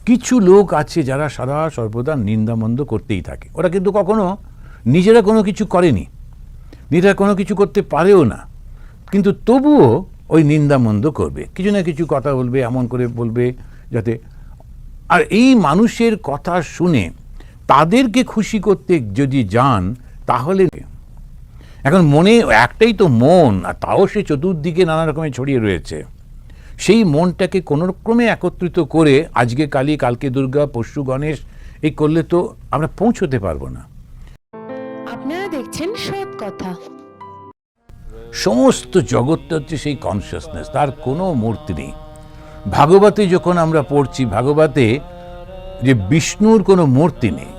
কিছু লোক আছে যারা সদা সর্বদা নিন্দামন্দ করতেই থাকে। ওরা কিন্তু কখনো নিজেরা কোনো কিছু করেনি, নিজেরা কোনো কিছু করতে পারেও না, কিন্তু তবুও ওই নিন্দামন্দ করবে, কিছু না কিছু কথা বলবে, এমন করে বলবে যাতে। আর এই মানুষের কথা শুনে তাদেরকে খুশি করতে যদি যান তাহলে, এখন মনে একটাই তো মন, আর তাও সে চতুর্দিকে নানা রকমের ছড়িয়ে রয়েছে, সেই মনটাকে কোনো ক্রমে একত্রিত করে আজকে কালী, কালকে দুর্গা, পরশু গণেশ, এই করলে তো আমরা পৌঁছতে পারবো না। আপনারা দেখছেন সৎ কথা। সমস্ত জগৎটা হচ্ছে সেই কনসিয়াসনেস, তার কোনো মূর্তি নেই। ভাগবতে যখন আমরা পড়ছি, ভাগবতে যে বিষ্ণুর কোনো মূর্তি নেই,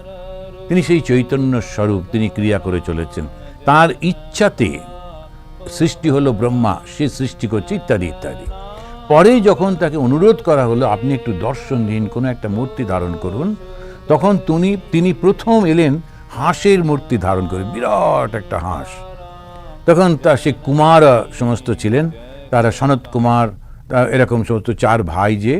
তিনি সেই চৈতন্য স্বরূপ, তিনি ক্রিয়া করে চলেছেন, তার ইচ্ছাতে সৃষ্টি হলো ব্রহ্মা, সে সৃষ্টি করছে ইত্যাদি ইত্যাদি। পরে যখন তাকে অনুরোধ করা হলো আপনি একটু দর্শন দিন, কোনো একটা মূর্তি ধারণ করুন, তখন তিনি প্রথম এলেন হাঁসের মূর্তি ধারণ করে, বিরাট একটা হাঁস। তখন সে কুমার সমস্ত ছিলেন, তারা সনত কুমার, এরকম সমস্ত 4 ভাই যে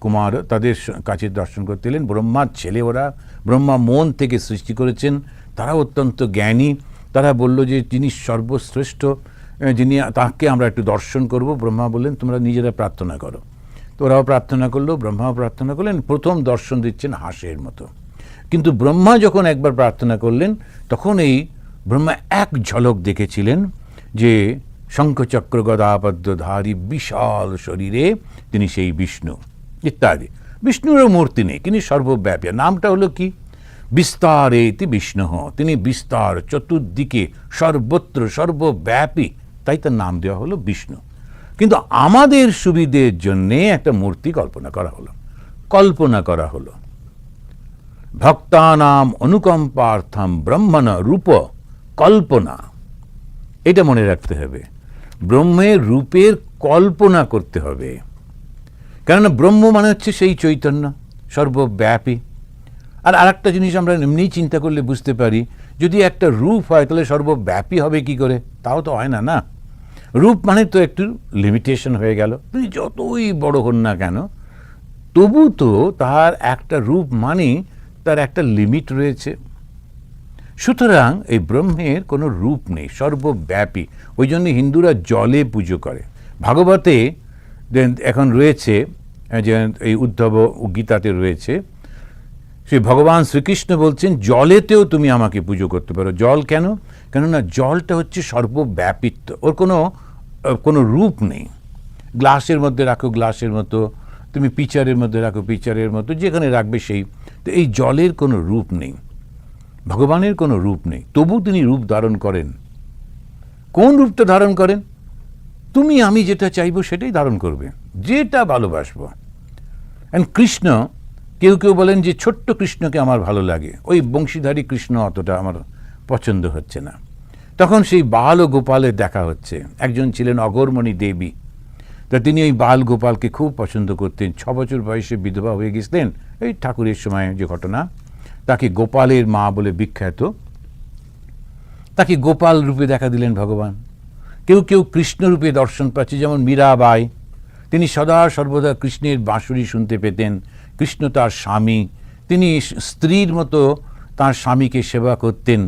কুমার, তাদের কাছে দর্শন করতে এলেন। ব্রহ্মার ছেলে ওরা, ব্রহ্মা মন থেকে সৃষ্টি করেছেন, তারা অত্যন্ত জ্ঞানী। তারা বলল যে যিনি সর্বশ্রেষ্ঠ, যিনি, তাকে আমরা একটু দর্শন করব। ব্রহ্মা বললেন তোমরা নিজেরা প্রার্থনা করো। তো ওরাও প্রার্থনা করলো, ব্রহ্মাও প্রার্থনা করলেন। প্রথম দর্শন দিচ্ছেন হাঁসের মতো। কিন্তু ব্রহ্মা যখন একবার প্রার্থনা করলেন, তখন এই ব্রহ্মা এক ঝলক দেখেছিলেন যে শঙ্খচক্র গদাপদ্মধারী বিশাল শরীরে তিনি সেই বিষ্ণু ইত্যাদি। বিষ্ণুরও মূর্তি নেই, তিনি সর্বব্যাপী। নামটা হলো কি? বিস্তারেতি বিষ্ণু, তিনি বিস্তার, চতুর্দিকে, সর্বত্র, সর্বব্যাপী, তাই তার নাম দেওয়া হলো বিষ্ণু। কিন্তু আমাদের সুবিধের জন্যে একটা মূর্তি কল্পনা করা হলো। ভক্তানাম অনুকম্পার্থম ব্রহ্মণ রূপ কল্পনা, এটা মনে রাখতে হবে। ব্রহ্মের রূপের কল্পনা করতে হবে, কেননা ব্রহ্ম মানে হচ্ছে সেই চৈতন্য সর্বব্যাপী। আর আরেকটা জিনিস আমরা এমনিই চিন্তা করলে বুঝতে পারি, যদি একটা রূপ হয় তাহলে সর্বব্যাপী হবে কি করে? তাও তো হয় না। না, রূপ মানে তো একটু লিমিটেশন হয়ে গেল। তুমি যতই বড় হন না কেন, তবু তো তার একটা রূপ মানে তার একটা লিমিট রয়েছে। সুতরাং এই ব্রহ্মের কোনো রূপ নেই, সর্বব্যাপী। ওই জন্য হিন্দুরা জলে পুজো করে। ভাগবতে এখন রয়েছে, যে এই উদ্ধব গীতাতে রয়েছে, সেই ভগবান শ্রীকৃষ্ণ বলছেন জলেতেও তুমি আমাকে পুজো করতে পারো। জল কেন? কেননা জলটা হচ্ছে সর্বব্যাপিত্ব, ওর কোনো রূপ নেই। গ্লাসের মধ্যে রাখো গ্লাসের মতো, তুমি পিচারের মধ্যে রাখো পিচারের মতো, যেখানে রাখবে সেই। তো এই জলের কোনো রূপ নেই, ভগবানের কোনো রূপ নেই, তবু তিনি রূপ ধারণ করেন। কোন রূপটা ধারণ করেন? তুমি আমি যেটা চাইবো সেটাই ধারণ করবে, যেটা ভালোবাসবো। কৃষ্ণ, কেউ কেউ বলেন যে ছোট্ট কৃষ্ণকে আমার ভালো লাগে, ওই বংশীধারী কৃষ্ণ অতটা আমার পছন্দ হচ্ছে না। তখন সেই বাল ও গোপালের দেখা হচ্ছে। একজন ছিলেন অগরমণি দেবী, তা তিনি ওই বাল গোপালকে খুব পছন্দ করতেন। 6 বছর বয়সে বিধবা হয়ে গেছিলেন, এই ঠাকুরের সময় যে ঘটনা। তাকে গোপালের মা বলে বিখ্যাত, তাকে গোপাল রূপে দেখা দিলেন ভগবান। কেউ কেউ কৃষ্ণ রূপে দর্শন পাচ্ছে, যেমন মীরাবাই, তিনি সদা সর্বদা কৃষ্ণের বাঁশুরি শুনতে পেতেন। কৃষ্ণ তার স্বামী, তিনি স্ত্রীর মতো তার স্বামীকে সেবা করতেন,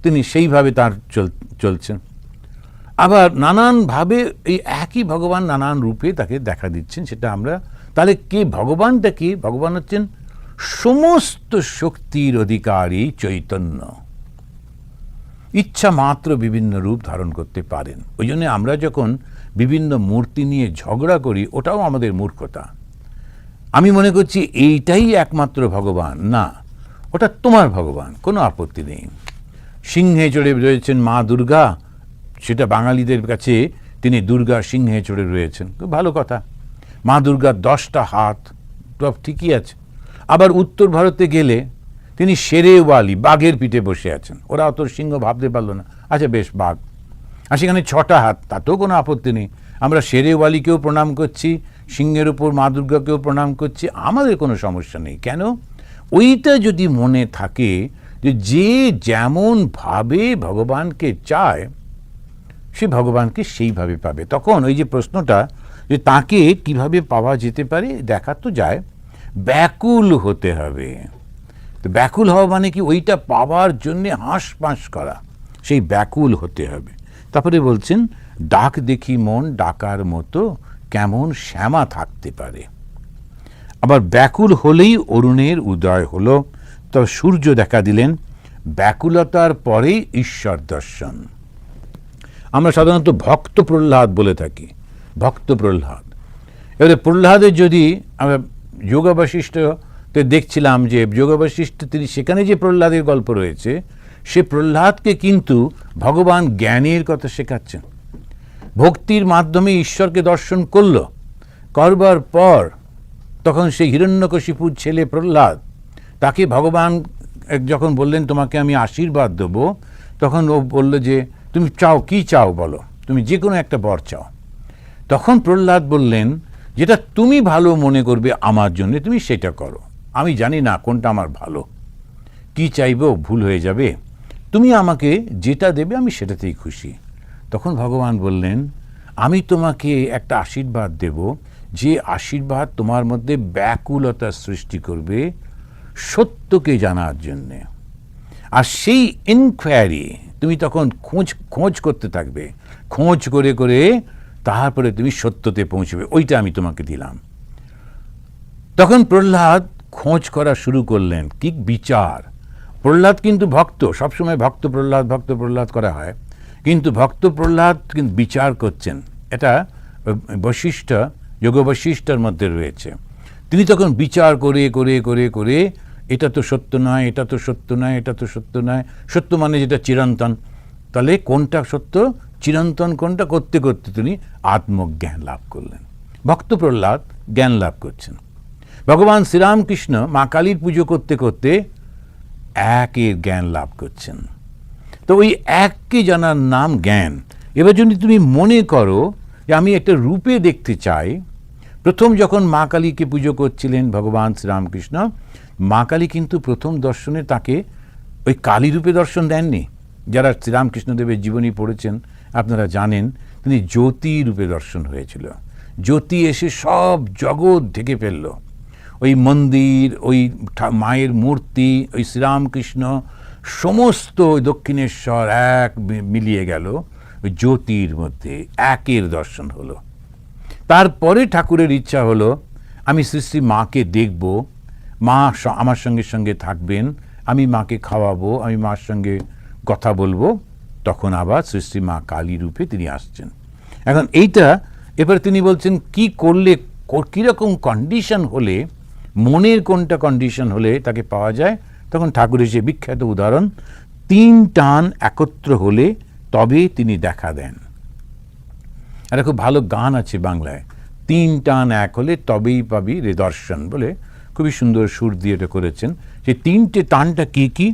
তিনি সেইভাবে তার চলছেন। আবার নানানভাবে এই একই ভগবান নানান রূপে তাকে দেখা দিচ্ছেন, সেটা আমরা। তাহলে কে ভগবানটা কি? ভগবান হচ্ছেন সমস্ত শক্তির অধিকারী চৈতন্য, ইচ্ছা মাত্র বিভিন্ন রূপ ধারণ করতে পারেন। ওই জন্য আমরা যখন বিভিন্ন মূর্তি নিয়ে ঝগড়া করি, ওটাও আমাদের মূর্খতা। আমি মনে করছি এইটাই একমাত্র ভগবান, না, ওটা তোমার ভগবান, কোনো আপত্তি নেই। সিংহে চড়ে রয়েছেন মা দুর্গা, সেটা বাঙালিদের কাছে তিনি দুর্গা সিংহে চড়ে রয়েছেন, খুব ভালো কথা। মা দুর্গার 10টা হাত, সব ঠিকই আছে। আবার উত্তর ভারতে গেলে তিনি শেরেওয়ালি, বাঘের পিঠে বসে আছেন। ওরা অত সিংহ ভাবতে পারলো না, আচ্ছা বেশ বাঘ। আর সেখানে 6টা হাত, তাতেও কোনো আপত্তি নেই। আমরা শেরেওয়ালিকেও প্রণাম করছি, সিংহের উপর মা দুর্গাকেও প্রণাম করছি, আমাদের কোনো সমস্যা নেই। কেন? ওইটা যদি মনে থাকে যে যেমনভাবে ভগবানকে চায়, সে ভগবানকে সেইভাবে পাবে। তখন ওই যে প্রশ্নটা, যে তাকে কিভাবে পাওয়া যেতে পারে দেখা তো যায়। ব্যাকুল হতে হবে। তো ব্যাকুল হওয়া মানে কি? ওইটা পাওয়ার জন্যে হাঁসফাঁস করা, সেই ব্যাকুল হতে হবে। তারপরে বলছেন, ডাক দেখি মন ডাকার মতো কেমন শ্যামা থাকতে পারে। আবার ব্যাকুল হলেই অরুণের উদয় হলো, তো সূর্য দেখা দিলেন। ব্যাকুলতার পরেই ঈশ্বর দর্শন। আমরা সাধারণত ভক্ত প্রহ্লাদ বলে থাকি, ভক্ত প্রহ্লাদ। এবারে প্রহ্লাদের যদি আমরা যোগ বশিষ্ঠতে দেখছিলাম যে যোগ বশিষ্ঠ তিনি সেখানে যে প্রহ্লাদের গল্প রয়েছে, সে প্রহ্লাদকে কিন্তু ভগবান জ্ঞানের কথা শেখাচ্ছেন। ভক্তির মাধ্যমে ঈশ্বরকে দর্শন করবার পর তখন সেই হিরণ্যকশিপুর ছেলে প্রহ্লাদ, তাকে ভগবান যখন বললেন তোমাকে আমি আশীর্বাদ দেবো, তখন ও বলল যে তুমি চাও, কি চাও বলো, তুমি যে কোনো একটা বর চাও। তখন প্রহ্লাদ বললেন, যেটা তুমি ভালো মনে করবে আমার জন্য তুমি সেটা করো, আমি জানি না কোনটা আমার ভালো, কি চাইবো ভুল হয়ে যাবে, তুমি আমাকে যেটা দেবে আমি সেটাতেই খুশি। তখন ভগবান বললেন, আমি তোমাকে একটা আশীর্বাদ দেব, যে আশীর্বাদ তোমার মধ্যে ব্যাকুলতা সৃষ্টি করবে সত্যকে জানার জন্যে। আর সেই ইনকোয়ারি তুমি তখন খোঁজ করতে থাকবে, খোঁজ করে করে তারপরে তুমি সত্যতে পৌঁছবে, ওইটা আমি তোমাকে দিলাম। তখন প্রহ্লাদ খোঁজ করা শুরু করলেন, কি বিচার। প্রহ্লাদ কিন্তু ভক্ত, সবসময় ভক্ত প্রহ্লাদ করা হয়, কিন্তু ভক্ত প্রহ্লাদ কিন্তু বিচার করছেন। এটা বশিষ্ঠ, যোগ বশিষ্ঠের মধ্যে রয়েছে। তিনি তখন বিচার করে করে করে করে এটা তো সত্য নয়, এটা তো সত্য নয়, এটা তো সত্য নয়, সত্য মানে যেটা চিরন্তন, তাহলে কোনটা সত্য চিরন্তন কোনটা করতে করতে তিনি আত্মজ্ঞান লাভ করলেন। ভক্ত প্রহ্লাদ জ্ঞান লাভ করছেন। ভগবান শ্রীরামকৃষ্ণ মা কালীর পুজো করতে করতে একের জ্ঞান লাভ করছেন। তো ওই এককে জানার নাম জ্ঞান। এবার যদি তুমি মনে করো যে আমি একটা রূপে দেখতে চাই, প্রথম যখন মা কালীকে পুজো করছিলেন ভগবান শ্রীরামকৃষ্ণ, মা কালী কিন্তু প্রথম দর্শনে তাকে ওই কালী রূপে দর্শন দেননি। যারা শ্রীরামকৃষ্ণদেবের জীবনী পড়েছেন আপনারা জানেন, তিনি জ্যোতি রূপে দর্শন হয়েছিল। জ্যোতি এসে সব জগৎ ঢেকে ফেলল। ওই মন্দির, ওই মায়ের মূর্তি, ওই শ্রীরামকৃষ্ণ, সমস্ত দক্ষিণেশ্বর এক মিলিয়ে গেল ওই জ্যোতির মধ্যে, একের দর্শন হলো। তারপরে ঠাকুরের ইচ্ছা হলো আমি শ্রী শ্রী মাকে দেখব, মা আমার সঙ্গে সঙ্গে থাকবেন, আমি মাকে খাওয়াবো, আমি মার সঙ্গে কথা বলবো। তখন আবার শ্রী শ্রী মা কালী রূপে তিনি আসছেন। এখন এইটা এবার তিনি বলছেন কি করলে, কীরকম কন্ডিশন হলে, মনের কোনটা কন্ডিশন হলে তাকে পাওয়া যায়। তখন ঠাকুরের যে বিখ্যাত উদাহরণ, 3 টান একত্র হলে তবে তিনি দেখা দেন। একটা খুব ভালো গান আছে বাংলায়, 3 টান এক হলে তবেই পাবি রে দর্শন বলে, খুবই সুন্দর সুর দিয়ে এটা করেছেন। সেই 3টে টানটা কি কি?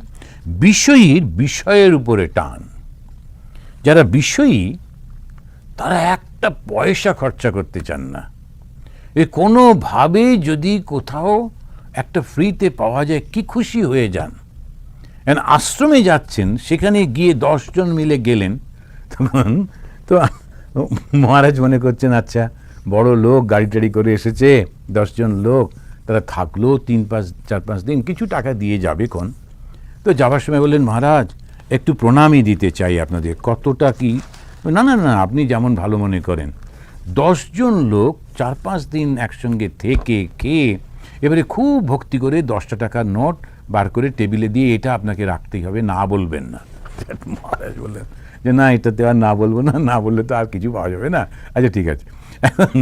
বিষয়ীর বিষয়ের উপরে টান। যারা বিষয়ী তারা একটা পয়সা খরচা করতে চান না। কোনোভাবে যদি কোথাও একটা ফ্রিতে পাওয়া যায় কি খুশি হয়ে যান। আশ্রমে যাচ্ছেন, সেখানে গিয়ে 10 জন মিলে গেলেন, তখন তো মহারাজ মনে করছেন আচ্ছা বড় লোক, গাড়ি টাড়ি করে এসেছে, 10 জন লোক, তারা থাকলো 4-5 দিন, কিছু টাকা দিয়ে যাবে কোন। তো যাবার সময় বললেন, মহারাজ একটু প্রণামই দিতে চাই আপনাদের, কতটা কি? না না না, আপনি যেমন ভালো মনে করেন। 10 জন লোক 4-5 দিন একসঙ্গে থেকে খেয়ে এবারে খুব ভক্তি করে 10 টাকার নোট বার করে টেবিলে দিয়ে, এটা আপনাকে রাখতেই হবে, না বলবেন না। মহারাজ বললেন যে না, এটাতে আর না বলবো না, না বললে তো আর কিছু পাওয়া যাবে না। আচ্ছা ঠিক আছে। এখন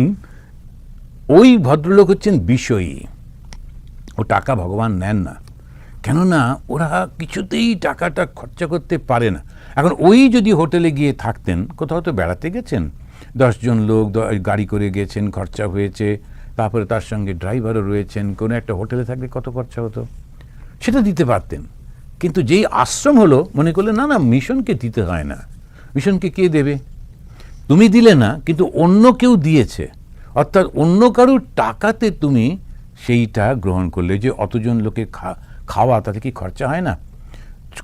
ওই ভদ্রলোক হচ্ছেন বিষয়ী, ও টাকা ভগবান নেন না, কেননা ওরা কিছুতেই টাকাটা খরচা করতে পারে না। এখন ওই যদি হোটেলে গিয়ে থাকতেন, কোথাও তো বেড়াতে গেছেন, 10 জন লোক গাড়ি করে গেছেন, খরচা হয়েছে, তারপরে তার সঙ্গে ড্রাইভারও রয়েছেন, কোনো একটা হোটেলে থাকলে কত খরচা হতো সেটা দিতে পারতেন। কিন্তু যেই আশ্রম হলো, মনে করলে না না, মিশনকে দিতে হয় না, মিশনকে কে দেবে, তুমি দিলে না কিন্তু অন্য কেউ দিয়েছে, অর্থাৎ অন্য কারুর টাকাতে তুমি সেইটা গ্রহণ করলে। যে অতজন লোকের খাওয়া, তাতে কি খরচা হয় না?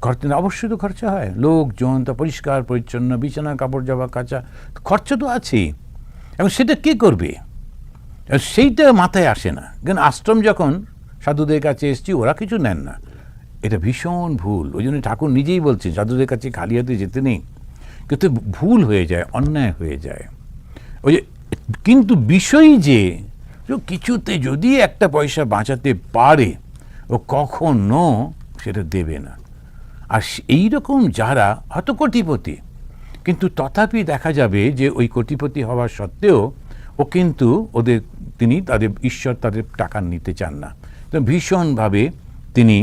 খরচা অবশ্যই তো খরচা হয়, লোকজন, তা পরিষ্কার পরিচ্ছন্ন, বিছানা কাপড় জামা কাচা, খরচা তো আছেই। এবং সেটা কে করবে? আর সেইটা মাথায় আসে না। কারণ আশ্রম যখন সাধুদের কাছে এসছি, ওরা কিছু নেন না, এটা ভীষণ ভুল। ওই জন্য ঠাকুর নিজেই বলছে সাধুদের কাছে খালি হাতে যেতে নেই, কিন্তু ভুল হয়ে যায়, অন্যায় হয়ে যায়। ওই যে কিন্তু বিষয় যে কিছুতে যদি একটা পয়সা বাঁচাতে পারে, ও কখনো সেটা দেবে না। আর এই রকম যারা হয়তো কোটিপতি, কিন্তু তথাপি দেখা যাবে যে ওই কোটিপতি হওয়ার সত্ত্বেও ও কিন্তু তিনি তাদের ঈশ্বর তাদের টাকা নিতে চান না, তো ভীষণভাবে তিনি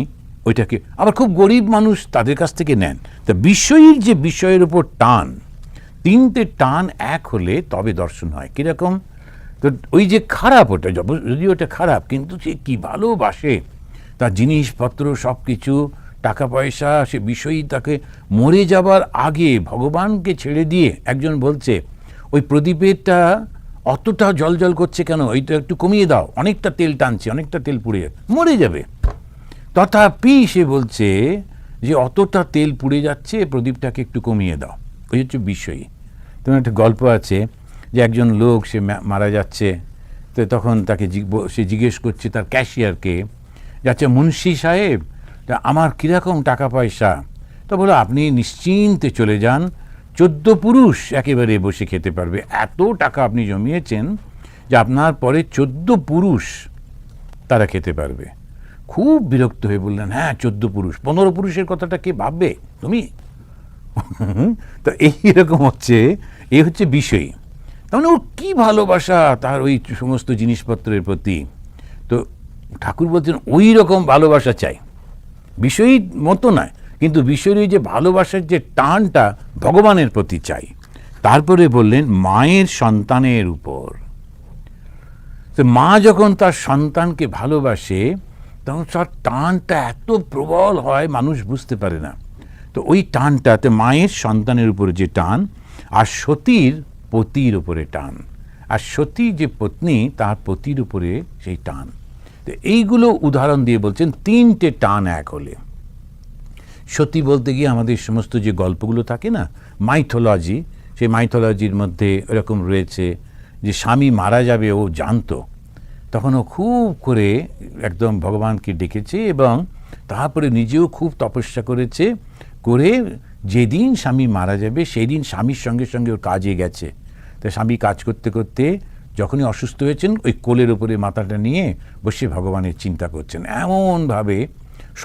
ওইটাকে, আবার খুব গরিব মানুষ তাদের কাছ থেকে নেন। তা বিষয়ের যে বিষয়ের উপর টান, তিনটে টান এক হলে তবে দর্শন হয়। কীরকম? তো ওই যে খারাপ, ওটা যদি ওটা খারাপ, কিন্তু সে কি ভালোবাসে তার জিনিসপত্র সব কিছু, টাকা পয়সা, সে বিষয়ই তাকে মরে যাবার আগে ভগবানকে ছেড়ে দিয়ে। একজন বলছে ওই প্রদীপেরটা অতটা জল করছে কেন, ওইটা একটু কমিয়ে দাও, অনেকটা তেল টানছে, অনেকটা তেল পুড়ে মরে যাবে। তথাপি সে বলছে যে অতটা তেল পুড়ে যাচ্ছে, প্রদীপটাকে একটু কমিয়ে দাও। ওই হচ্ছে বিষয়ী। তোমার একটা গল্প আছে যে একজন লোক সে মারা যাচ্ছে, তো তখন তাকে সে জিজ্ঞেস করছে তার ক্যাশিয়ারকে, যাচ্ছে মুন্সি সাহেব, তা আমার কীরকম টাকা পয়সা? তো বলো আপনি নিশ্চিন্তে চলে যান, 14 পুরুষ একেবারে বসে খেতে পারবে, এত টাকা আপনি জমিয়েছেন যে আপনার পরে 14 পুরুষ তারা খেতে পারবে। খুব বিরক্ত হয়ে বললেন, হ্যাঁ 14 পুরুষ, 15 পুরুষের কথাটা কে ভাববে তুমি? তো এইরকম হচ্ছে, এই হচ্ছে বিষয়। তার মানে ওর কী ভালোবাসা তার ওই সমস্ত জিনিসপত্রের প্রতি। তো ঠাকুর বলছেন ওই রকম ভালোবাসা চাই, বিষয়ই মতো নয়, কিন্তু বিষয়ের যে ভালোবাসার যে টানটা ভগবানের প্রতি চাই। তারপরে বললেন মায়ের সন্তানের উপর। তো মা যখন তার সন্তানকে ভালোবাসে, তখন তার টানটা এত প্রবল হয় মানুষ বুঝতে পারে না। তো ওই টানটাতে মায়ের সন্তানের উপরে যে টান, আর সতীর পতির উপরে টান, আর সতী যে পত্নী তার পতির উপরে সেই টান। তো এইগুলো উদাহরণ দিয়ে বলছেন তিনটে টান এক হলে। সতী বলতে গিয়ে আমাদের সমস্ত যে গল্পগুলো থাকে না, মাইথোলজি, সেই মাইথোলজির মধ্যে এরকম রয়েছে যে স্বামী মারা যাবে ও জানতো, তখন ও খুব করে একদম ভগবানকে ডেকেছে এবং তারপরে নিজেও খুব তপস্যা করেছে, করে যেদিন স্বামী মারা যাবে সেই দিন স্বামীর সঙ্গে সঙ্গে ওর কাজে গেছে। তো স্বামী কাজ করতে করতে যখনই অসুস্থ হয়েছেন, ওই কোলের উপরে মাথাটা নিয়ে বসে ভগবানের চিন্তা করছেন, এমনভাবে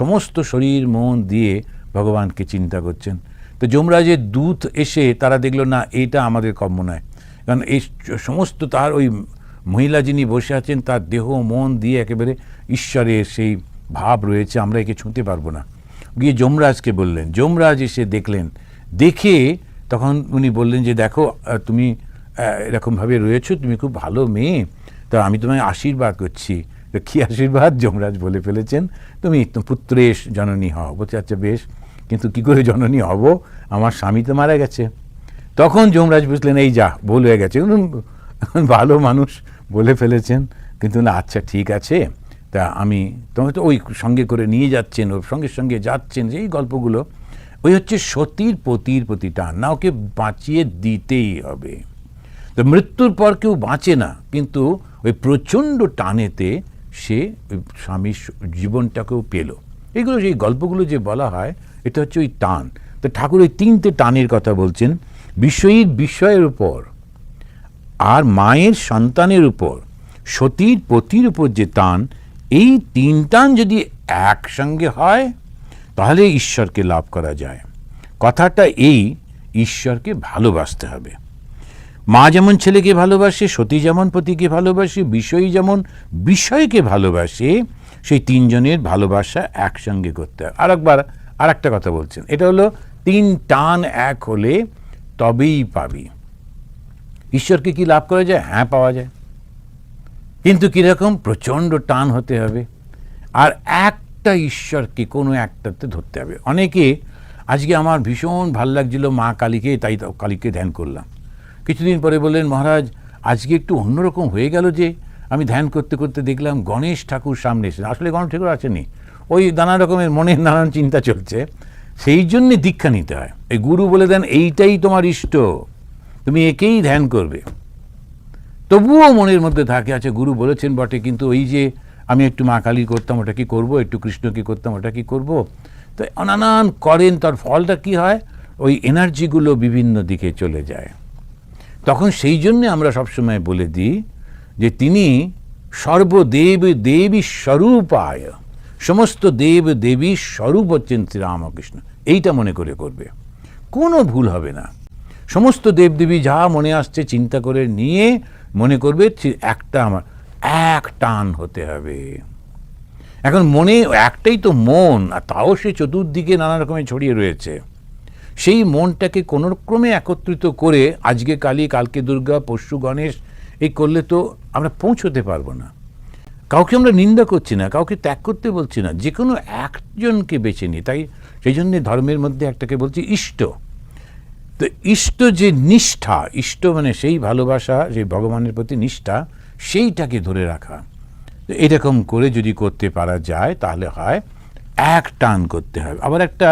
সমস্ত শরীর মন দিয়ে ভগবানকে চিন্তা করছেন। তো যমরাজের দূত এসে তারা দেখলো না, এটা আমাদের কর্ম নয়, কারণ এই সমস্ত তার ওই মহিলা যিনি বসে আছেন তার দেহ মন দিয়ে একেবারে ঈশ্বরের সেই ভাব রয়েছে, আমরা একে ছুঁতে পারবো না। গিয়ে যমরাজকে বললেন, যমরাজ এসে দেখলেন, দেখে তখন উনি বললেন যে দেখো তুমি এরকমভাবে রয়েছো, তুমি খুব ভালো মেয়ে, তা আমি তোমায় আশীর্বাদ করছি। তো কী আশীর্বাদ? যমরাজ বলে ফেলেছেন, তুমি পুত্রের জননী হও। বলছে আচ্ছা বেশ, কিন্তু কি করে জননী হব, আমার স্বামী তো মারা গেছে। তখন যমরাজ বুঝলেন এই যা ভুল হয়ে গেছে, ভালো মানুষ বলে ফেলেছেন, কিন্তু না আচ্ছা ঠিক আছে, তা আমি তোমাকে তো ওই সঙ্গে করে নিয়ে যাচ্ছেন, ওর সঙ্গে সঙ্গে যাচ্ছেন, এই গল্পগুলো। ওই হচ্ছে সতীর পতির প্রতি টান, না ওকে বাঁচিয়ে দিতেই হবে। তো মৃত্যুর পর কেউ বাঁচে না, কিন্তু ওই প্রচণ্ড টানেতে সে ওই স্বামীর জীবনটাকেও পেল। এগুলো সেই গল্পগুলো যে বলা হয়, এটা হচ্ছে ওই টান। তো ঠাকুর ওই তিনটে টানের কথা বলছেন, বিষয়ীর বিষয়ের উপর, আর মায়ের সন্তানের উপর, সতীর পতির উপর যে টান, এই তিন টান যদি একসঙ্গে হয় তাহলে ঈশ্বরকে লাভ করা যায়। কথাটা এই, ঈশ্বরকে ভালোবাসতে হবে। মা যেমন ছেলেকে ভালোবাসে, সতী যেমন পতিকে ভালোবাসে, বিষয়ী যেমন বিষয়কে ভালোবাসে, সেই তিনজনের ভালোবাসা একসঙ্গে করতে হবে। আর একটা কথা বলছেন, এটা হলো তিন টান এক হলে তবেই পাবি। ঈশ্বরকে কি লাভ করা যায়? হ্যাঁ পাওয়া যায়, কিন্তু কীরকম? প্রচণ্ড টান হতে হবে, আর একটা ঈশ্বরকে কোনো একটাতে ধরতে হবে। অনেকে আজকে আমার ভীষণ ভাল লাগছিল মা কালীকে, তাই কালীকে ধ্যান করলাম। কিছুদিন পরে বললেন মহারাজ আজকে একটু অন্যরকম হয়ে গেল, যে আমি ধ্যান করতে করতে দেখলাম গণেশ ঠাকুর সামনে এসেছেন। আসলে গণেশ ঠাকুর আসেনি, ওই নানা রকমের মনের নানান চিন্তা চলছে, সেই জন্যে দীক্ষা নিতে হয়। এই গুরু বলে দেন এইটাই তোমার ইষ্ট, তুমি একেই ধ্যান করবে। তবুও মনের মধ্যে থাকে, আচ্ছা গুরু বলেছেন বটে, কিন্তু ওই যে আমি একটু মা কালী করতাম ওটা কি করব, একটু কৃষ্ণকে করতাম ওটা কি করব, তো নানান করেন, তার ফলটা কি হয়, ওই এনার্জিগুলো বিভিন্ন দিকে চলে যায়। তখন সেই জন্যে আমরা সবসময় বলে দিই যে তিনি সর্বদেব দেবী স্বরূপায়, সমস্ত দেব দেবীর স্বরূপ হচ্ছেন শ্রীরামকৃষ্ণ, এইটা মনে করে করবে, কোনো ভুল হবে না। সমস্ত দেবদেবী যা মনে আসছে চিন্তা করে নিয়ে মনে করবে একটা আমার এক টান হতে হবে। এখন মনে একটাই তো মন, আর তাও সে চতুর্দিকে নানা রকমের ছড়িয়ে রয়েছে। সেই মনটাকে কোনো ক্রমে একত্রিত করে আজকে কালী, কালকে দুর্গা, পরশু গণেশ, এই করলে তো আমরা পৌঁছতে পারবো না। কাউকে আমরা নিন্দা করছি না, কাউকে ত্যাগ করতে বলছি না, যে কোনো একজনকে বেছে নিই। তাই সেই জন্যে ধর্মের মধ্যে একটাকে বলছি ইষ্ট। তো ইষ্ট যে নিষ্ঠা, ইষ্ট মানে সেই ভালোবাসা, সেই ভগবানের প্রতি নিষ্ঠা, সেইটাকে ধরে রাখা। তো এরকম করে যদি করতে পারা যায় তাহলে হয় এক টান করতে হবে। আবার একটা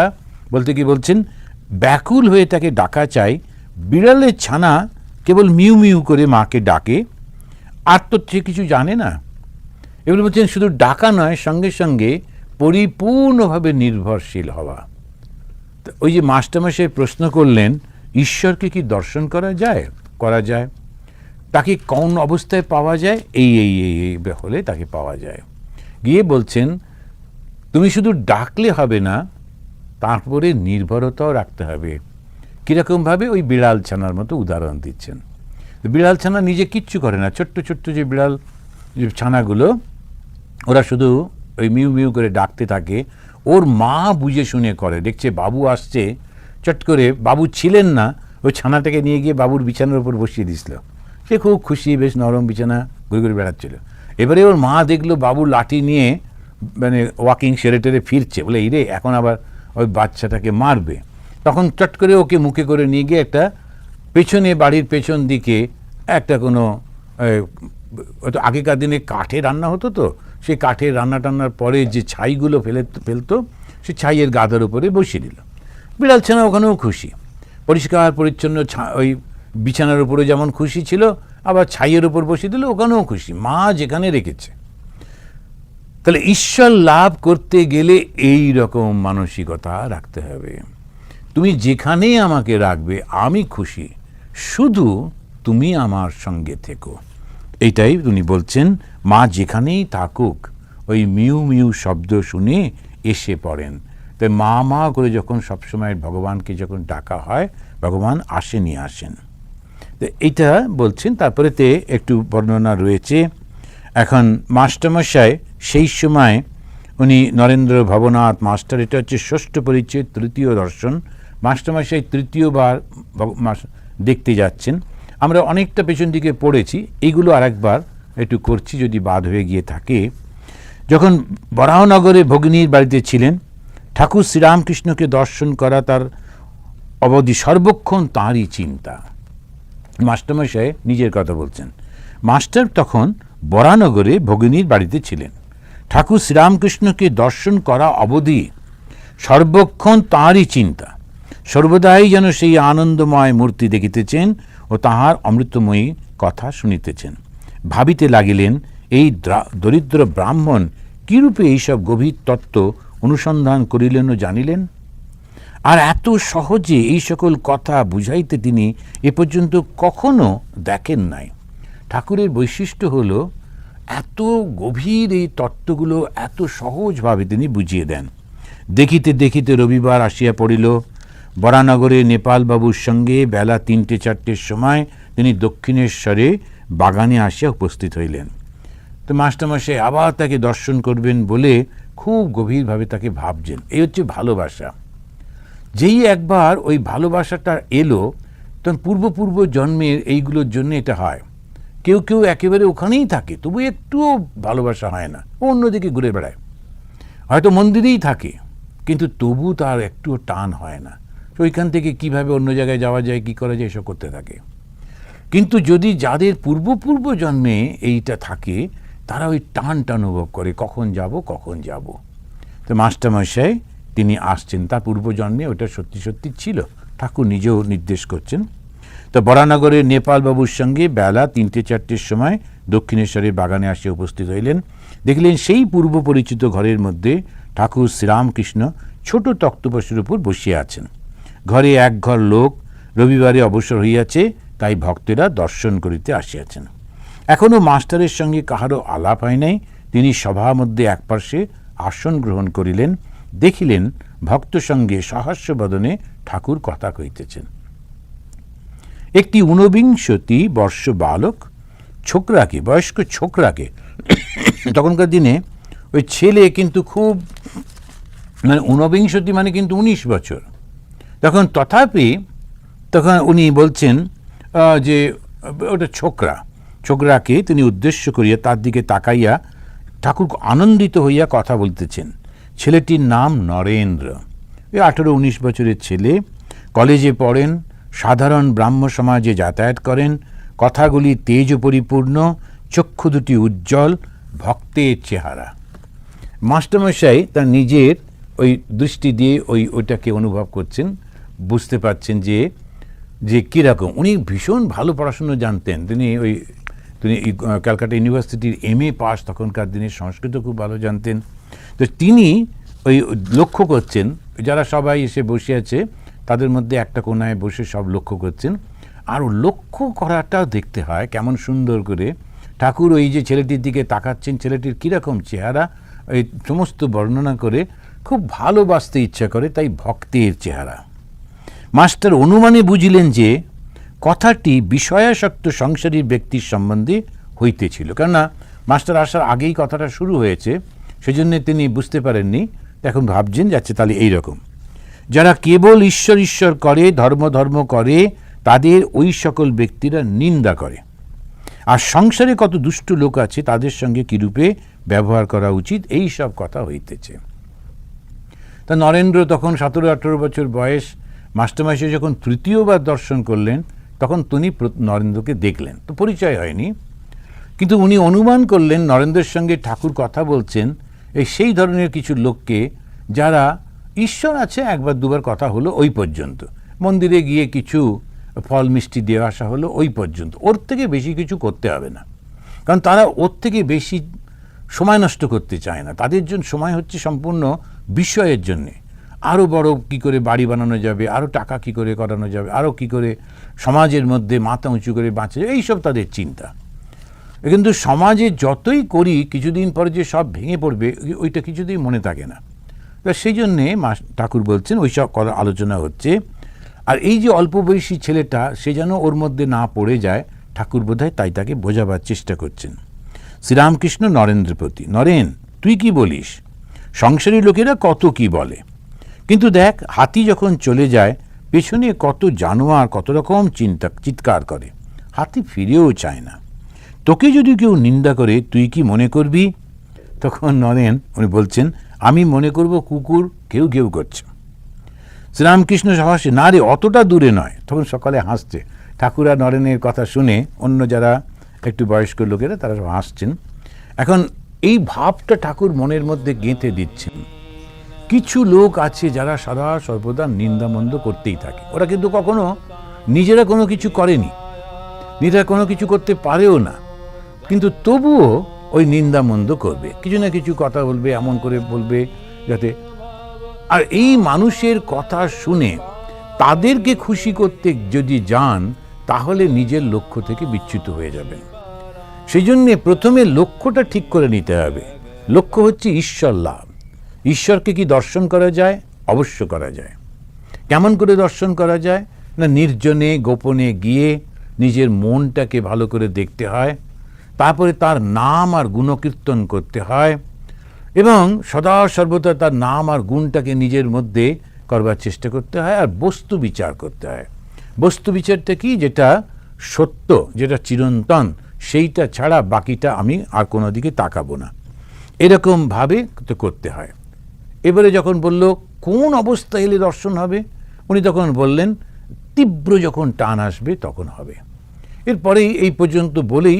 বলতে কি বলছেন, ব্যাকুল হয়ে তাকে ডাকা চাই, বিড়ালের ছানা কেবল মিউ মিউ করে মাকে ডাকে, আর তো সে কিছু জানে না। এগুলো বলছেন শুধু ডাকা নয়, সঙ্গে সঙ্গে পরিপূর্ণভাবে নির্ভরশীল হওয়া। ওই যে মাস্টারমশাই প্রশ্ন করলেন, ঈশ্বরকে কি দর্শন করা যায়? করা যায়। তাকে কোন অবস্থায় পাওয়া যায়? এই এই এই এই হলে তাকে পাওয়া যায়। গিয়ে বলছেন তুমি শুধু ডাকলে হবে না, তারপরে নির্ভরতাও রাখতে হবে। কীরকমভাবে? ওই বিড়াল ছানার মতো উদাহরণ দিচ্ছেন। বিড়াল ছানা নিজে কিচ্ছু করে না, ছোট্ট ছোট্ট যে বিড়াল ছানাগুলো, ওরা শুধু ওই মিউ মিউ করে ডাকতে থাকে। ওর মা বুঝে শুনে করে, দেখছে বাবু আসছে, চট করে, বাবু ছিলেন না, ওই ছানাটাকে নিয়ে গিয়ে বাবুর বিছানার উপর বসিয়ে দিছিল। সে খুব খুশি, বেশ নরম বিছানা, ঘুরে ঘুরে বেড়াচ্ছিল। এবারে ওর মা দেখলো বাবু লাঠি নিয়ে মানে ওয়াকিং সেরে টেরে ফিরছে, বলে এই রে এখন আবার ওই বাচ্চাটাকে মারবে। তখন চট করে ওকে মুখে করে নিয়ে গিয়ে একটা পেছনে, বাড়ির পেছন দিকে একটা কোনো, আগেকার দিনে কাঠে রান্না হতো, তো সেই কাঠের রান্না টান্নার পরে যে ছাইগুলো ফেলতো, সে ছাইয়ের গাদার উপরে বসিয়ে দিল। বিড়াল ছানা ওখানেও খুশি, পরিষ্কার পরিচ্ছন্ন ওই বিছানার উপরে যেমন খুশি ছিল, আবার ছাইয়ের উপর বসিয়ে দিল, ওখানেও খুশি, মা যেখানে রেখেছে। তাহলে ঈশ্বর লাভ করতে গেলে এই রকম মানসিকতা রাখতে হবে। তুমি যেখানে আমাকে রাখবে আমি খুশি, শুধু তুমি আমার সঙ্গে থেকো। এইটাই উনি বলছেন, মা যেখানেই থাকুক ওই মিউ মিউ শব্দ শুনে এসে পড়েন। তাই মা মা করে যখন সবসময় ভগবানকে যখন ডাকা হয়, ভগবান নিয়ে আসেন। তো এইটা বলছেন। তারপরেতে একটু বর্ণনা রয়েছে। এখন মাস্টারমশাই সেই সময় উনি নরেন্দ্র ভবনাথ মাস্টার, এটা হচ্ছে ষষ্ঠ পরিচ্ছেদ, তৃতীয় দর্শন। মাস্টারমশাই তৃতীয়বার দেখতে যাচ্ছেন। আমরা অনেকটা পেছন দিকে পড়েছি, এইগুলো আরেকবার একটু করছি যদি বাদ হয়ে গিয়ে থাকে। যখন বরাহনগরে ভগিনীর বাড়িতে ছিলেন, ঠাকুর শ্রীরামকৃষ্ণকে দর্শন করা তার অবধি সর্বক্ষণ তাঁরই চিন্তা। মাস্টারমশাই নিজের কথা বলছেন। মাস্টার তখন বরাহনগরে ভগিনীর বাড়িতে ছিলেন, ঠাকুর শ্রীরামকৃষ্ণকে দর্শন করা অবধি সর্বক্ষণ তাঁরই চিন্তা। সর্বদাই যেন সেই আনন্দময় মূর্তি দেখিতেছেন ও তাহার অমৃতময়ী কথা শুনিতেছেন। ভাবিতে লাগিলেন, এই দরিদ্র ব্রাহ্মণ কিরূপে এইসব গভীর তত্ত্ব অনুসন্ধান করিলেন ও জানিলেন, আর এত সহজে এই সকল কথা বুঝাইতে তিনি এ পর্যন্ত কখনো দেখেন নাই। ঠাকুরের বৈশিষ্ট্য হল এত গভীর এই তত্ত্বগুলো এত সহজভাবে তিনি বুঝিয়ে দেন। দেখিতে দেখিতে রবিবার আসিয়া পড়িল। বরাহনগরে নেপালবাবুর সঙ্গে বেলা ৩টে-৪টের সময় তিনি দক্ষিণেশ্বরে বাগানে আসিয়া উপস্থিত হইলেন। তো মাস্টারমশাই আবার তাকে দর্শন করবেন বলে খুব গভীরভাবে তাকে ভাবছেন। এই হচ্ছে ভালোবাসা। যেই একবার ওই ভালোবাসাটা এলো, তখন পূর্ব জন্মের এইগুলোর জন্য এটা হয়। কেউ কেউ একেবারে ওখানেই থাকে, তবু একটুও ভালোবাসা হয় না, অন্যদিকে ঘুরে বেড়ায়, হয়তো মন্দিরেই থাকে, কিন্তু তবু তার একটুও টান হয় না। ওইখান থেকে কিভাবে অন্য জায়গায় যাওয়া যায়, কি করা যায়, এসব করতে থাকে। কিন্তু যদি যাদের পূর্ব জন্মে এইটা থাকে, তারা ওই টানটা অনুভব করে, কখন যাব। তো মাস্টারমশাই তিনি আসছেন, তার পূর্বজন্মে ওটা সত্যি ছিল, ঠাকুর নিজেও নির্দেশ করছেন। তো বরানগরের নেপালবাবুর সঙ্গে বেলা 3-4টের সময় দক্ষিণেশ্বরের বাগানে আসে উপস্থিত হইলেন। দেখলেন সেই পূর্ব পরিচিত ঘরের মধ্যে ঠাকুর শ্রীরামকৃষ্ণ ছোট তক্তপোষের উপর বসিয়া আছেন। ঘরে এক ঘর লোক রবিবারে অবসর হইয়াছে, তাই ভক্তেরা দর্শন করিতে আসিয়াছেন। এখনও মাস্টারের সঙ্গে কাহারও আলাপ হয় নাই। তিনি সভা মধ্যে একপার্শ্বে আসন গ্রহণ করিলেন। দেখিলেন ভক্ত সঙ্গে সহাস্য বদনে ঠাকুর কথা কইতেছেন। একটি 49 বর্ষ বালক ছোকরাকে, বয়স্ক ছোকরাকে, তখনকার দিনে ওই ছেলে কিন্তু খুব, মানে 49 মানে কিন্তু 19 বছর, তখন তথাপি তখন উনি বলছেন যে ওটা ছোকরাকে তিনি উদ্দেশ্য করিয়া তার দিকে তাকাইয়া ঠাকুর আনন্দিত হইয়া কথা বলতেছেন। ছেলেটির নাম নরেন্দ্র। ওই 18-19 বছরের ছেলে, কলেজে পড়েন, সাধারণ ব্রাহ্ম সমাজে যাতায়াত করেন, কথাগুলি তেজ পরিপূর্ণ, চক্ষু দুটি উজ্জ্বল, ভক্তের চেহারা। মাস্টারমশাই তার নিজের ওই দৃষ্টি দিয়ে ওইটাকে অনুভব করছেন, বুঝতে পারছেন যে কীরকম। উনি ভীষণ ভালো পড়াশুনো জানতেন। তিনি ক্যালকাটা ইউনিভার্সিটির MA পাস, তখনকার দিনে সংস্কৃত খুব ভালো জানতেন। তো তিনি ওই লক্ষ্য করছেন, যারা সবাই এসে বসে আছে তাদের মধ্যে একটা কোনায় বসে সব লক্ষ্য করছেন। আর লক্ষ্য করাটাও দেখতে হয় কেমন সুন্দর করে। ঠাকুর ওই যে ছেলেটির দিকে তাকাচ্ছেন, ছেলেটির কীরকম চেহারা, এই সমস্ত বর্ণনা করে খুব ভালোবাসতে ইচ্ছা করে, তাই ভক্তের চেহারা। মাস্টার অনুমানে বুঝিলেন যে কথাটি বিষয়াসক্ত সংসারী ব্যক্তির সম্বন্ধে হইতেছিল, কেননা মাস্টার আসার আগেই কথাটা শুরু হয়েছে, সেজন্য তিনি বুঝতে পারেননি। এখন ভাবছেন যাচ্ছে তাহলে এইরকম, যারা কেবল ঈশ্বর ঈশ্বর করে, ধর্ম করে, তাদের ওই সকল ব্যক্তিরা নিন্দা করে। আর সংসারে কত দুষ্ট লোক আছে, তাদের সঙ্গে কিরূপে ব্যবহার করা উচিত, এই সব কথা হইতেছে। তা নরেন্দ্র তখন 17-18 বছর বয়স। মাস্টারমশাই যখন তৃতীয়বার দর্শন করলেন, তখন তিনি নরেন্দ্রকে দেখলেন, তো পরিচয় হয়নি, কিন্তু উনি অনুমান করলেন নরেন্দ্রের সঙ্গে ঠাকুর কথা বলছেন এই সেই ধরনের কিছু লোককে, যারা ঈশ্বর আছে একবার দুবার কথা হলো ওই পর্যন্ত, মন্দিরে গিয়ে কিছু ফল মিষ্টি দিয়ে আসা হলো ওই পর্যন্ত, ওর থেকে বেশি কিছু করতে হবে না। কারণ তারা ওর থেকে বেশি সময় নষ্ট করতে চায় না। তাদের জন্য সময় হচ্ছে সম্পূর্ণ বিষয়ের জন্যে, আরও বড় কী করে বাড়ি বানানো যাবে, আরও টাকা কী করে করানো যাবে, আরও কী করে সমাজের মধ্যে মাথা উঁচু করে বাঁচা যাবে, এইসব তাদের চিন্তা। কিন্তু সমাজে যতই করি কিছুদিন পরে যে সব ভেঙে পড়বে, ওইটা কিছুতেই মনে থাকে না। তা সেই জন্যে ঠাকুর বলছেন ওই সব আলোচনা হচ্ছে। আর এই যে অল্প বয়সী ছেলেটা, সে যেন ওর মধ্যে না পড়ে যায়, ঠাকুর বোধহয় তাই তাকে বোঝাবার চেষ্টা করছেন। শ্রীরামকৃষ্ণ নরেন্দ্রের প্রতি, নরেন তুই কি বলিস, সংসারী লোকেরা কত কি বলে, কিন্তু দেখ হাতি যখন চলে যায় পেছনে কত জানোয়ার কত রকম চিৎকার করে, হাতি ফিরেও চায় না। তোকে যদি কেউ নিন্দা করে তুই কি মনে করবি? তখন নরেন উনি বলছেন, আমি মনে করব কুকুর ঘেউ ঘেউ করছে। শ্রীরামকৃষ্ণ সহাসে, না রে অতটা দূরে নয়। তখন সকালে হাসছে। ঠাকুর আর নরেনের কথা শুনে অন্য যারা একটু বয়স্ক লোকেরা তারা সব হাসছেন। এখন এই ভাবটা ঠাকুর মনের মধ্যে গেঁথে দিচ্ছেন। কিছু লোক আছে যারা সদা সর্বদা নিন্দামন্দ করতেই থাকে, ওরা কিন্তু কখনো নিজেরা কোনো কিছু করেনি, নিজেরা কোনো কিছু করতে পারেও না, কিন্তু তবুও ওই নিন্দামন্দ করবে, কিছু না কিছু কথা বলবে, এমন করে বলবে যাতে। আর এই মানুষের কথা শুনে তাদেরকে খুশি করতে যদি যান, তাহলে নিজের লক্ষ্য থেকে বিচ্যুত হয়ে যাবেন। সেই জন্যে প্রথমে লক্ষ্যটা ঠিক করে নিতে হবে। লক্ষ্য হচ্ছে ঈশ্বর লাভ। ঈশ্বরকে কি দর্শন করা যায়? অবশ্য করা যায়। কেমন করে দর্শন করা যায়? না, নির্জনে গোপনে গিয়ে নিজের মনটাকে ভালো করে দেখতে হয়, তারপরে তার নাম আর গুণকীর্তন করতে হয়, এবং সদা সর্বদা তার নাম আর গুণটাকে নিজের মধ্যে করবার চেষ্টা করতে হয়, আর বস্তু বিচার করতে হয়। বস্তু বিচারটা কি? যেটা সত্য, যেটা চিরন্তন, সেইটা ছাড়া বাকিটা আমি আর কোনো দিকে তাকাবো না, এরকমভাবে তো করতে হয়। এবারে যখন বলল কোন অবস্থা এলে দর্শন হবে, উনি তখন বললেন তীব্র যখন টান আসবে তখন হবে। এরপরেই এই পর্যন্ত বলেই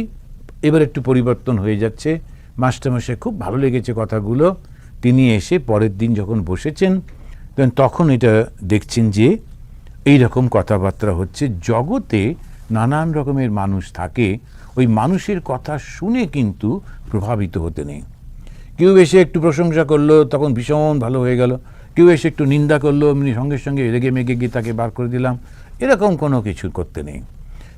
এবার একটু পরিবর্তন হয়ে যাচ্ছে। মাস্টারমশাই খুব ভালো লেগেছে কথাগুলো। তিনি এসে পরের দিন যখন বসেছেন তখন এটা দেখছেন যে এই রকম কথাবার্তা হচ্ছে। জগতে নানান রকমের মানুষ থাকে, ওই মানুষের কথা শুনে কিন্তু প্রভাবিত হতে নেই। কেউ এসে একটু প্রশংসা করলো, তখন ভীষণ ভালো হয়ে গেল। কেউ এসে একটু নিন্দা করলো, এমনি সঙ্গে সঙ্গে রেগে মেগে গিয়ে তাকে বার করে দিলাম। এরকম কোনো কিছু করতে নেই।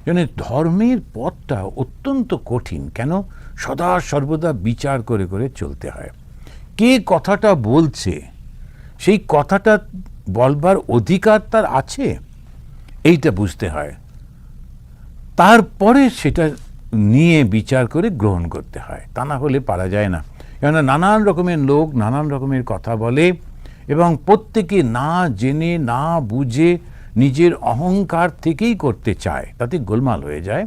জন্য ধর্মের পথটা অত্যন্ত কঠিন। কেন? সদা সর্বদা বিচার করে করে চলতে হয়। কে কথাটা বলছে, সেই কথাটা বলবার অধিকার তার আছে, এইটা বুঝতে হয়। তারপরে সেটা নিয়ে বিচার করে গ্রহণ করতে হয়, তা না হলে পারা যায় না। কেননা নানান রকমের লোক নানান রকমের কথা বলে, এবং প্রত্যেকে না জেনে না বুঝে নিজের অহংকার থেকেই করতে চায়, তাতে গোলমাল হয়ে যায়।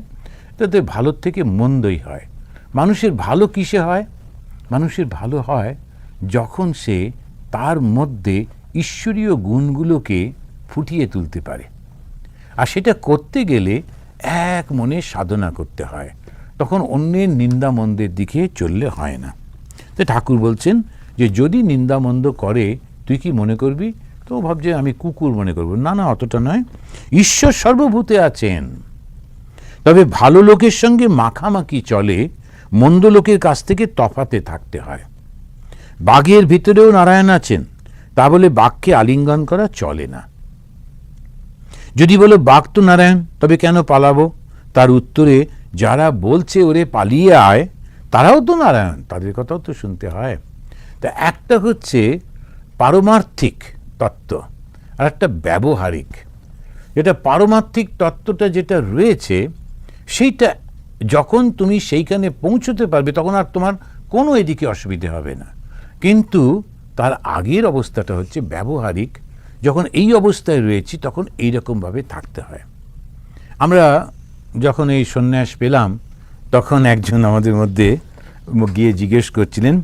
তাতে ভালোর থেকে মন্দই হয়। মানুষের ভালো কিসে হয়? মানুষের ভালো হয় যখন সে তার মধ্যে ঈশ্বরীয় গুণগুলোকে ফুটিয়ে তুলতে পারে। আর সেটা করতে গেলে এক মনে সাধনা করতে হয়, তখন অন্যের নিন্দামন্দের দিকে চললে হয় না। তো ঠাকুর বলছেন যে যদি নিন্দামন্দ করে তুই কি মনে করবি? তো ভাবছে আমি কুকুর মনে করব। না না, অতটা নয়। ঈশ্বর সর্বভূতে আছেন, তবে ভালো লোকের সঙ্গে মাখামাখি চলে, মন্দ লোকের কাছ থেকে তফাতে থাকতে হয়। বাঘের ভিতরেও নারায়ণ আছেন, তা বলে বাঘকে আলিঙ্গন করা চলে না। যদি বলো বাঘ তো নারায়ণ, তবে কেন পালাবো? তার উত্তরে যারা বলছে ওরে পালিয়ে আয়, তারাও তো নারায়ণ, তাদের কথাও তো শুনতে হয়। তা একটা হচ্ছে পারমার্থিক তত্ত্ব, আর একটা ব্যবহারিক। যেটা পারমার্থিক তত্ত্বটা যেটা রয়েছে, সেইটা যখন তুমি সেইখানে পৌঁছতে পারবে, তখন আর তোমার কোনো এদিকে অসুবিধে হবে না। কিন্তু তার আগের অবস্থাটা হচ্ছে ব্যবহারিক। যখন এই অবস্থায় রয়েছি, তখন এইরকমভাবে থাকতে হয়। আমরা যখন এই সন্ন্যাস পেলাম, তখন একজন আমাদের মধ্যে গিয়ে জিজ্ঞেস করছিলেন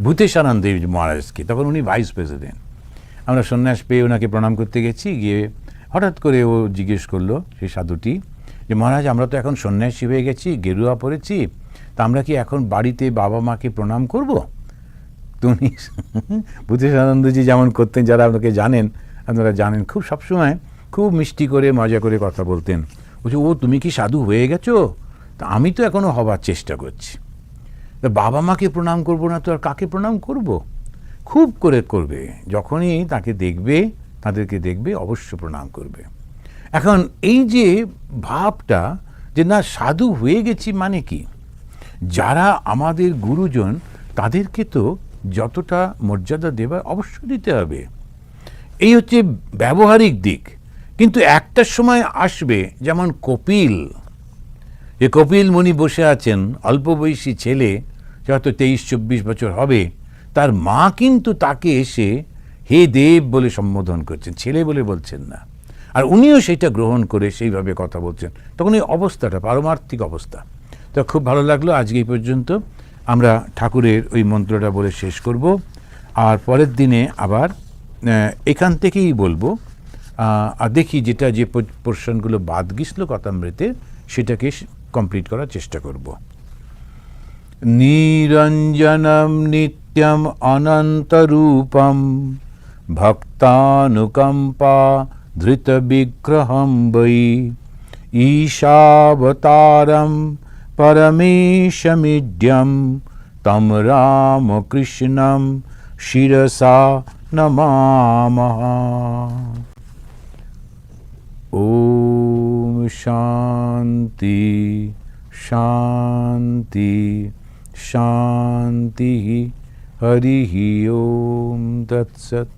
ভূতেশানন্দ মহারাজকে, তখন উনি ভাইস প্রেসিডেন্ট। আমরা সন্ন্যাস পেয়ে ওনাকে প্রণাম করতে গেছি, গিয়ে হঠাৎ করে ও জিজ্ঞেস করলো, সেই সাধুটি, যে মহারাজ আমরা তো এখন সন্ন্যাসী হয়ে গেছি, গেরুয়া পরেছি, তা আমরা কি এখন বাড়িতে বাবা মাকে প্রণাম করব? তুমি ভূতেশানন্দজি যেমন করতেন, যারা আপনাকে জানেন, আপনারা জানেন, খুব সবসময় খুব মিষ্টি করে মজা করে কথা বলতেন। বলছে, ও তুমি কি সাধু হয়ে গেছো? তা আমি তো এখনো হবার চেষ্টা করছি। তা বাবা মাকে প্রণাম করব না তো আর কাকে প্রণাম করব? খুব করে করবে, যখনই তাকে দেখবে, তাদেরকে দেখবে, অবশ্য প্রণাম করবে। এখন এই যে ভাবটা যে না সাধু হয়ে গেছি মানে কি, যারা আমাদের গুরুজন তাদেরকে তো যতটা মর্যাদা দেবার অবশ্যই দিতে হবে। এই হচ্ছে ব্যবহারিক দিক। কিন্তু একটা সময় আসবে, যেমন কপিল, যে কপিল মুনি বসে আছেন, অল্প বয়সী ছেলে, হয়তো 23-24 বছর হবে, তার মা কিন্তু তাকে এসে হে দেব বলে সম্বোধন করছেন, ছেলে বলে বলছেন না। আর উনিও সেটা গ্রহণ করে সেইভাবে কথা বলছেন। তখন এই অবস্থাটা পারমার্থিক অবস্থা। তো খুব ভালো লাগলো। আজকে এই পর্যন্ত। আমরা ঠাকুরের ওই মন্ত্রটা বলে শেষ করব, আর পরের দিনে আবার এখান থেকেই বলবো। আর দেখি যেটা যে পোর্শনগুলো বাদ গিয়েছিল কথামৃতে, সেটাকে কমপ্লিট করার চেষ্টা করব। নিরঞ্জনম নিত্যম অনন্তরূপম ভক্তানুকম্পা ধৃত বিগ্রহম বৈ ঈশাবতারম পরমেশমিড্যম তম রামকৃষ্ণম শিরসা নমামহ। ওম শান্তি শান্তি শান্তি। হরি ওম তৎসৎ।